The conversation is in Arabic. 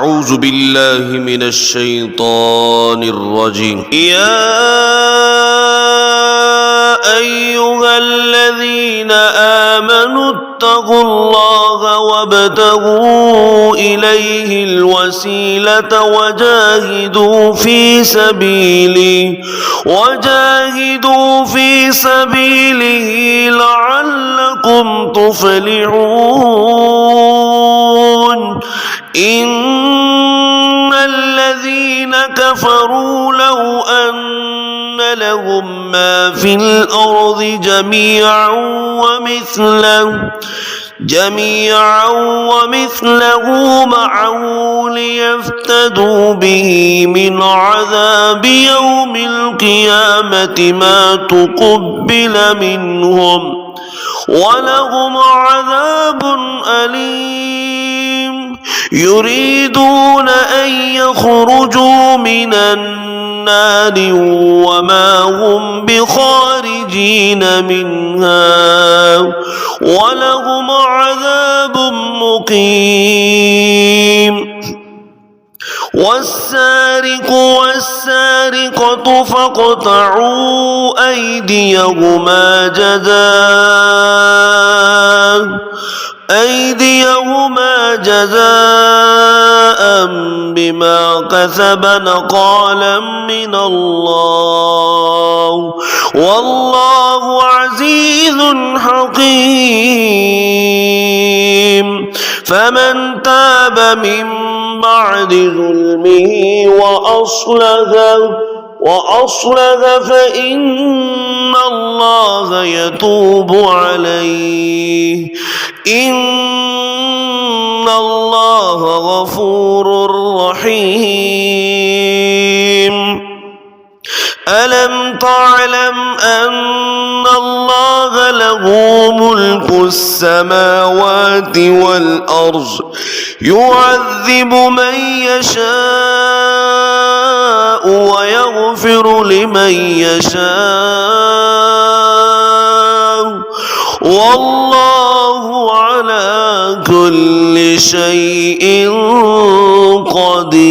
أعوذ بالله من الشيطان الرجيم. يا أيها الذين آمنوا اتقوا الله وابتغوا إليه الوسيلة وجاهدوا في سبيله لعلكم تفلحون. إن الذين كفروا لو أن لهم ما في الأرض جميعا ومثله معه ليفتدوا به من عذاب يوم القيامة ما تقبل منهم ولهم عذاب أليم. يريدون أن يخرجوا من النار وما هم بخارجين منها ولهم عذاب مقيم. والسارق والسارقة فاقطعوا أيديهما جزاء بما كسب نقالا من الله والله عزيز حكيم. فمن تاب من بعد ظلمه وأصلح فإن الله يتوب عليه. إن الله غفور رحيم. ألم تعلم أن الله له ملك السماوات والأرض يعذب من يشاء ويغفر لمن يشاء والله على كل شيء قدير.